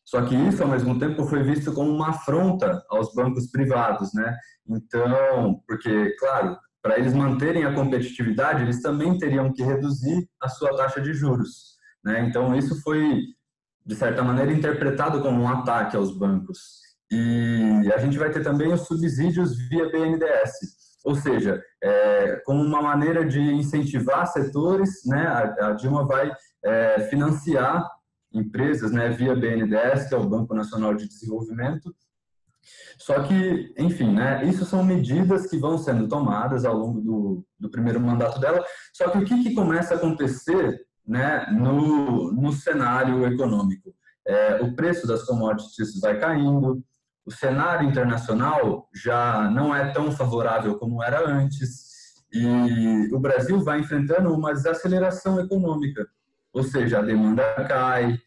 Só que isso, ao mesmo tempo, foi visto como uma afronta aos bancos privados, né? Então, porque, claro, para eles manterem a competitividade, eles também teriam que reduzir a sua taxa de juros, né? Então, isso foi, de certa maneira, interpretado como um ataque aos bancos. E a gente vai ter também os subsídios via BNDES, ou seja, como uma maneira de incentivar setores, né? A Dilma vai financiar empresas, né, via BNDES, que é o Banco Nacional de Desenvolvimento. Só que, enfim, né, isso são medidas que vão sendo tomadas ao longo do primeiro mandato dela. Só que o que começa a acontecer, né, no cenário econômico? O preço das commodities vai caindo, o cenário internacional já não é tão favorável como era antes, e o Brasil vai enfrentando uma desaceleração econômica, ou seja, a demanda cai,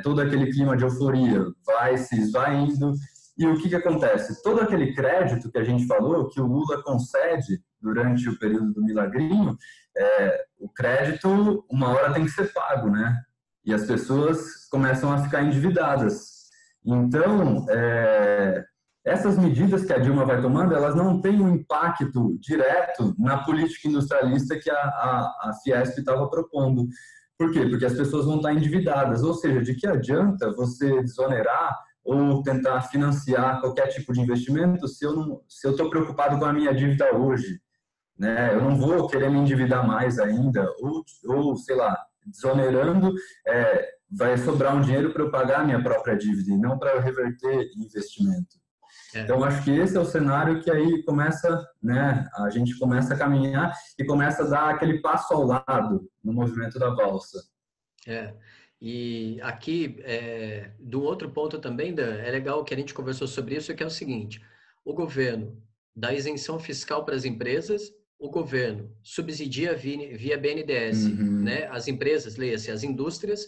todo aquele clima de euforia vai se esvaindo. E o que acontece? Todo aquele crédito que a gente falou, que o Lula concede durante o período do Milagrinho, o crédito, uma hora tem que ser pago, né? E as pessoas começam a ficar endividadas. Então, essas medidas que a Dilma vai tomando, elas não têm um impacto direto na política industrialista que a Fiesp estava propondo. Por quê? Porque as pessoas vão estar endividadas. Ou seja, de que adianta você desonerar ou tentar financiar qualquer tipo de investimento se eu estou preocupado com a minha dívida hoje, né? Eu não vou querer me endividar mais ainda, ou sei lá, desonerando, vai sobrar um dinheiro para eu pagar a minha própria dívida e não para eu reverter investimento. Então, acho que esse é o cenário que aí começa, né, a gente começa a caminhar e começa a dar aquele passo ao lado no movimento da valsa. E aqui, do outro ponto também, Dan, é legal que a gente conversou sobre isso, que é o seguinte: o governo dá isenção fiscal para as empresas, o governo subsidia via BNDES, né, as empresas, leia-se, as indústrias,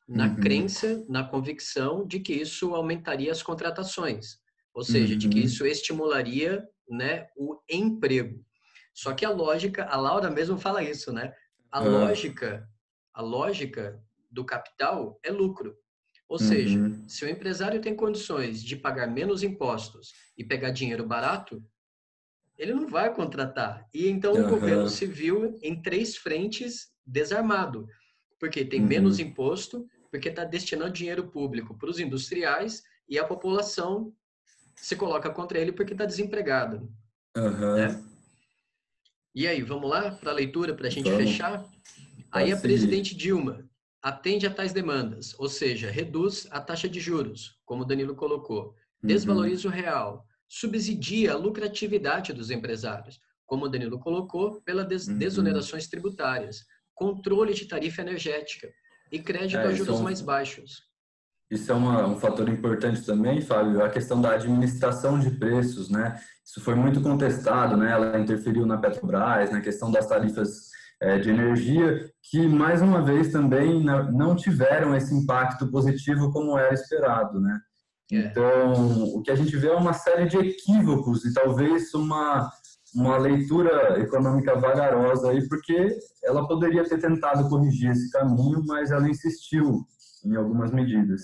na crença, na convicção de que isso aumentaria as contratações, ou seja, de que isso estimularia, né, o emprego. Só que a lógica, a Laura mesmo fala isso, né? A lógica do capital é lucro. Ou seja, se o empresário tem condições de pagar menos impostos e pegar dinheiro barato, ele não vai contratar. E então o governo se viu em 3 frentes desarmado, porque tem menos imposto, porque está destinando dinheiro público para os industriais e a população se coloca contra ele porque está desempregado. Né? E aí, vamos lá para a leitura, para a gente fechar? Aí a presidente Dilma atende a tais demandas, ou seja, reduz a taxa de juros, como o Danilo colocou, desvaloriza o real, subsidia a lucratividade dos empresários, como o Danilo colocou, pelas desonerações tributárias, controle de tarifa energética e crédito a juros mais baixos. Isso é um fator importante também, Fábio, a questão da administração de preços, né? Isso foi muito contestado, né? Ela interferiu na Petrobras, na questão das tarifas de energia, que, mais uma vez, também não tiveram esse impacto positivo como era esperado, né? Então, o que a gente vê é uma série de equívocos e talvez uma leitura econômica vagarosa aí, porque ela poderia ter tentado corrigir esse caminho, mas ela insistiu em algumas medidas.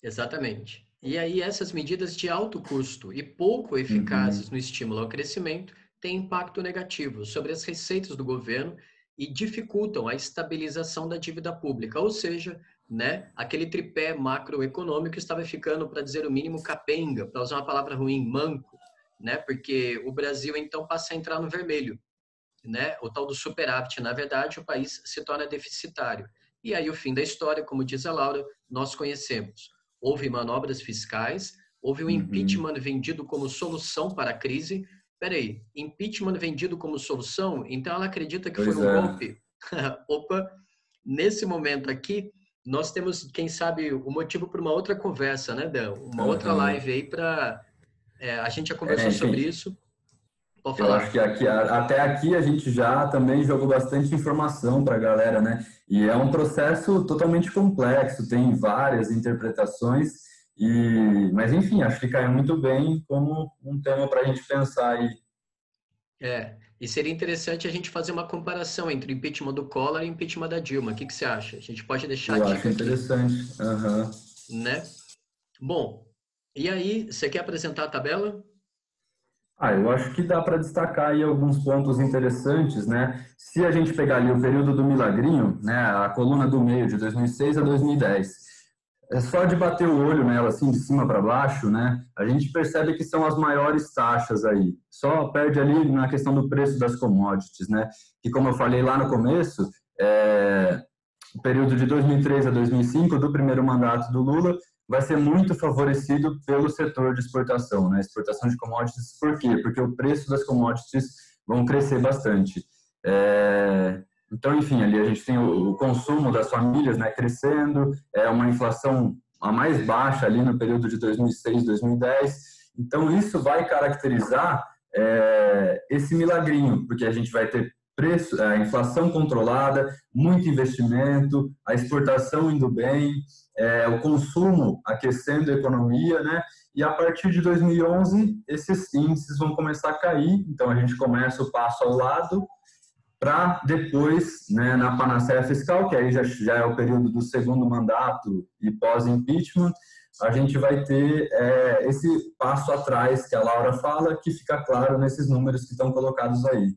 Exatamente. E aí essas medidas de alto custo e pouco eficazes no estímulo ao crescimento têm impacto negativo sobre as receitas do governo e dificultam a estabilização da dívida pública, ou seja, né, aquele tripé macroeconômico estava ficando, para dizer o mínimo, capenga, para usar uma palavra ruim, manco, né, porque o Brasil então passa a entrar no vermelho, né, o tal do superávit, na verdade, o país se torna deficitário. E aí o fim da história, como diz a Laura, nós conhecemos. Houve manobras fiscais, houve o impeachment vendido como solução para a crise. Peraí, impeachment vendido como solução? Então ela acredita que foi um golpe? Opa, nesse momento aqui, nós temos, quem sabe, o motivo para uma outra conversa, né, Dan? Uma outra live aí para... a gente já conversou sobre isso. Pode falar. Eu acho que até aqui a gente já também jogou bastante informação para a galera, né? E é um processo totalmente complexo, tem várias interpretações, mas enfim, acho que caiu muito bem como um tema para a gente pensar aí. E seria interessante a gente fazer uma comparação entre o impeachment do Collor e o impeachment da Dilma. O que você acha? A gente pode deixar a dica aqui. Eu acho interessante. Né? Bom, e aí, você quer apresentar a tabela? Eu acho que dá para destacar aí alguns pontos interessantes, né? Se a gente pegar ali o período do Milagrinho, né, a coluna do meio de 2006 a 2010, é só de bater o olho nela assim de cima para baixo, né? A gente percebe que são as maiores taxas aí. Só perde ali na questão do preço das commodities, né? Que como eu falei lá no começo, o período de 2003 a 2005 do primeiro mandato do Lula vai ser muito favorecido pelo setor de exportação, né? Exportação de commodities. Por quê? Porque o preço das commodities vão crescer bastante. Então, enfim, ali a gente tem o consumo das famílias, né, crescendo, uma inflação a mais baixa ali no período de 2006, 2010. Então, isso vai caracterizar esse milagrinho, porque a gente vai ter preço, a inflação controlada, muito investimento, a exportação indo bem, o consumo aquecendo a economia, né? E a partir de 2011, esses índices vão começar a cair, então a gente começa o passo ao lado, para depois, né, na panaceia fiscal, que aí já é o período do segundo mandato e pós-impeachment, a gente vai ter esse passo atrás que a Laura fala, que fica claro nesses números que estão colocados aí.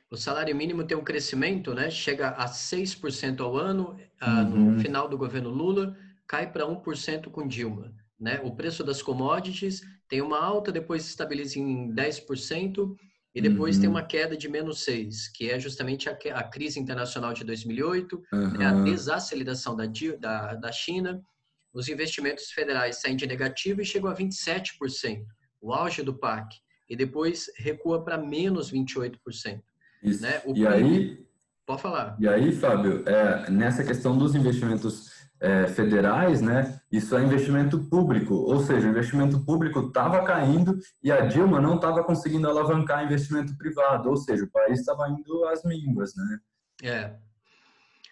O salário mínimo tem um crescimento, né? Chega a 6% ao ano, Uhum. no final do governo Lula, cai para 1% com Dilma, né? O preço das commodities tem uma alta, depois se estabiliza em 10%, e depois tem uma queda de menos 6%, que é justamente a crise internacional de 2008, né? A desaceleração da China, os investimentos federais saem de negativo e chegam a 27%, o auge do PAC, e depois recua para menos 28%. Isso. Né? O E PIB, aí, pode falar. E aí, Fábio, nessa questão dos investimentos federais, né, isso é investimento público, ou seja, o investimento público estava caindo e a Dilma não estava conseguindo alavancar investimento privado, ou seja, o país estava indo às mínguas, né?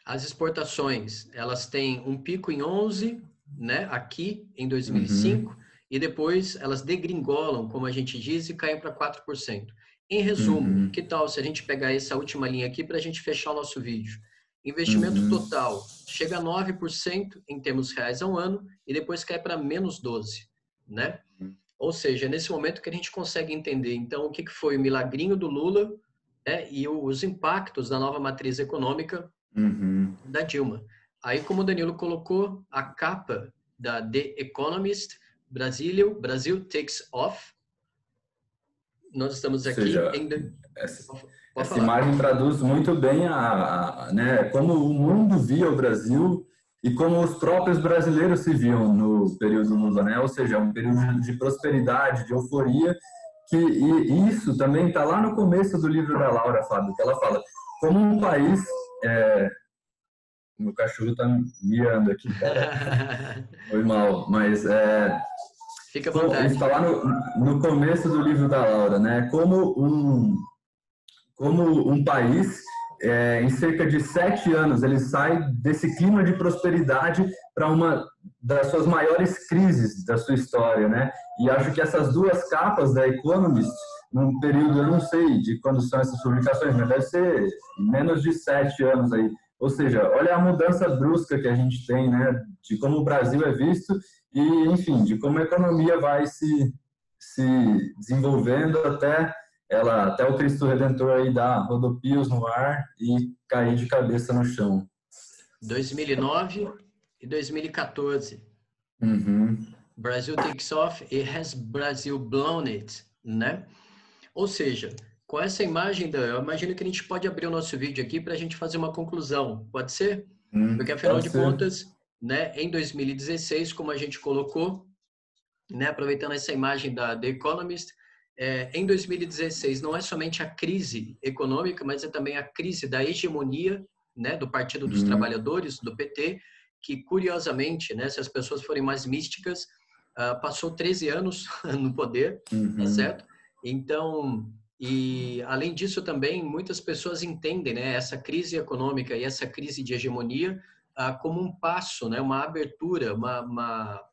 As exportações, elas têm um pico em 11, né, aqui em 2005, e depois elas degringolam, como a gente diz, e caem para 4%. Em resumo, que tal se a gente pegar essa última linha aqui para a gente fechar o nosso vídeo? Investimento total chega a 9% em termos reais ao ano e depois cai para menos 12%, né? Ou seja, nesse momento que a gente consegue entender, então, o que foi o milagrinho do Lula, né, e os impactos da nova matriz econômica da Dilma. Aí, como o Danilo colocou, a capa da The Economist, Brasil Takes Off. Nós estamos aqui essa imagem traduz muito bem né, como o mundo via o Brasil e como os próprios brasileiros se viam no período Lula, né? Ou seja, um período de prosperidade, de euforia, e isso também está lá no começo do livro da Laura, Fábio, que ela fala como um país... Meu cachorro está miando aqui, cara. Foi mal, mas fica à vontade. Está lá no começo do livro da Laura, né? Como um país, em cerca de 7 anos, ele sai desse clima de prosperidade para uma das suas maiores crises da sua história, né? E acho que essas duas capas da Economist, num período, eu não sei de quando são essas publicações, mas deve ser menos de 7 anos aí. Ou seja, olha a mudança brusca que a gente tem, né? De como o Brasil é visto e, enfim, de como a economia vai se desenvolvendo até o Cristo Redentor aí dar rodopios no ar e cair de cabeça no chão. 2009 e 2014. Brasil takes off e has Brazil blown it, né? Ou seja, com essa imagem, eu imagino que a gente pode abrir o nosso vídeo aqui para a gente fazer uma conclusão. Pode ser? Porque, afinal de contas, né, em 2016, como a gente colocou, né, aproveitando essa imagem da The Economist, em 2016 não é somente a crise econômica, mas é também a crise da hegemonia, né, do Partido dos Trabalhadores, do PT, que, curiosamente, né, se as pessoas forem mais místicas, passou 13 anos no poder, tá certo? Então... E, além disso, também, muitas pessoas entendem, né, essa crise econômica e essa crise de hegemonia como um passo, né, uma abertura, uma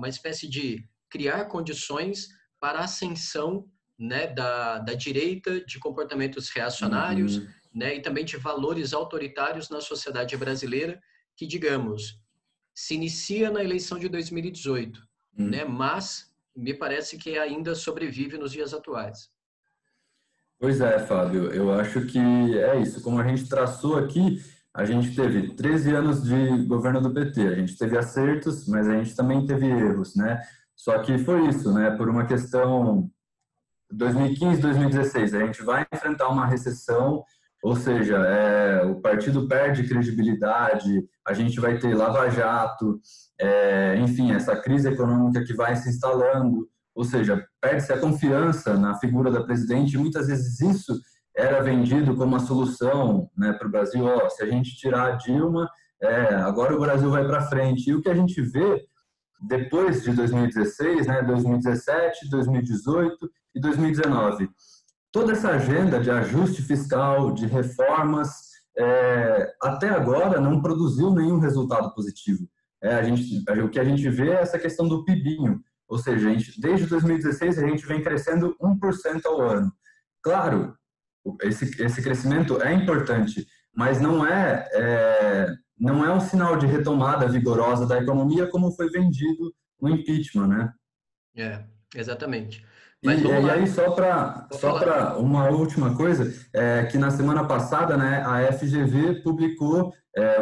espécie de criar condições para a ascensão, né, da direita, de comportamentos reacionários, né, e também de valores autoritários na sociedade brasileira, que, digamos, se inicia na eleição de 2018, né, mas me parece que ainda sobrevive nos dias atuais. Pois é, Fábio, eu acho que é isso. Como a gente traçou aqui, a gente teve 13 anos de governo do PT, a gente teve acertos, mas a gente também teve erros, né? Só que foi isso, né? Por uma questão 2015, 2016, a gente vai enfrentar uma recessão, ou seja, o partido perde credibilidade, a gente vai ter lava-jato, enfim, essa crise econômica que vai se instalando, ou seja, perde-se a confiança na figura da presidente, e muitas vezes isso era vendido como a solução, né, para o Brasil. Ó, se a gente tirar a Dilma, agora o Brasil vai para frente. E o que a gente vê depois de 2016, né, 2017, 2018 e 2019. Toda essa agenda de ajuste fiscal, de reformas, até agora não produziu nenhum resultado positivo. O que a gente vê é essa questão do PIBinho, ou seja, desde 2016 a gente vem crescendo 1% ao ano. Claro, esse crescimento é importante, mas não é um sinal de retomada vigorosa da economia como foi vendido no impeachment, né? Exatamente. E, Mas vamos e lá. aí, só para uma última coisa, que na semana passada, né, a FGV publicou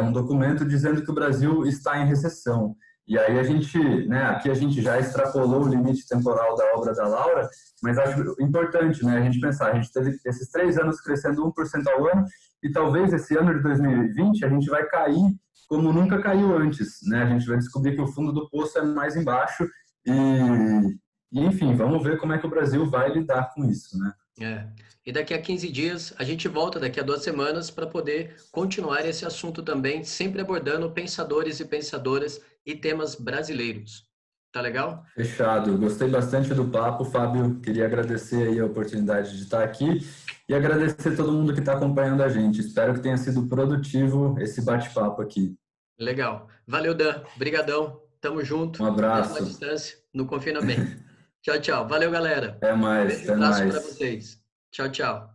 um documento dizendo que o Brasil está em recessão. E aí a gente, né, aqui a gente já extrapolou o limite temporal da obra da Laura, mas acho importante, né, a gente pensar, a gente teve esses 3 anos crescendo 1% ao ano, e talvez esse ano de 2020 a gente vai cair como nunca caiu antes, né, a gente vai descobrir que o fundo do poço é mais embaixo, e enfim, vamos ver como é que o Brasil vai lidar com isso, né? E daqui a 15 dias, a gente volta daqui a 2 semanas para poder continuar esse assunto também, sempre abordando pensadores e pensadoras e temas brasileiros. Tá legal? Fechado. Gostei bastante do papo, Fábio. Queria agradecer aí a oportunidade de estar aqui e agradecer todo mundo que está acompanhando a gente. Espero que tenha sido produtivo esse bate-papo aqui. Legal. Valeu, Dan. Brigadão. Tamo junto. Um Mesmo à abraço. distância, no confinamento. Tchau, tchau. Valeu, galera. Até mais, Beijo e até abraço para mais. vocês. Tchau, tchau.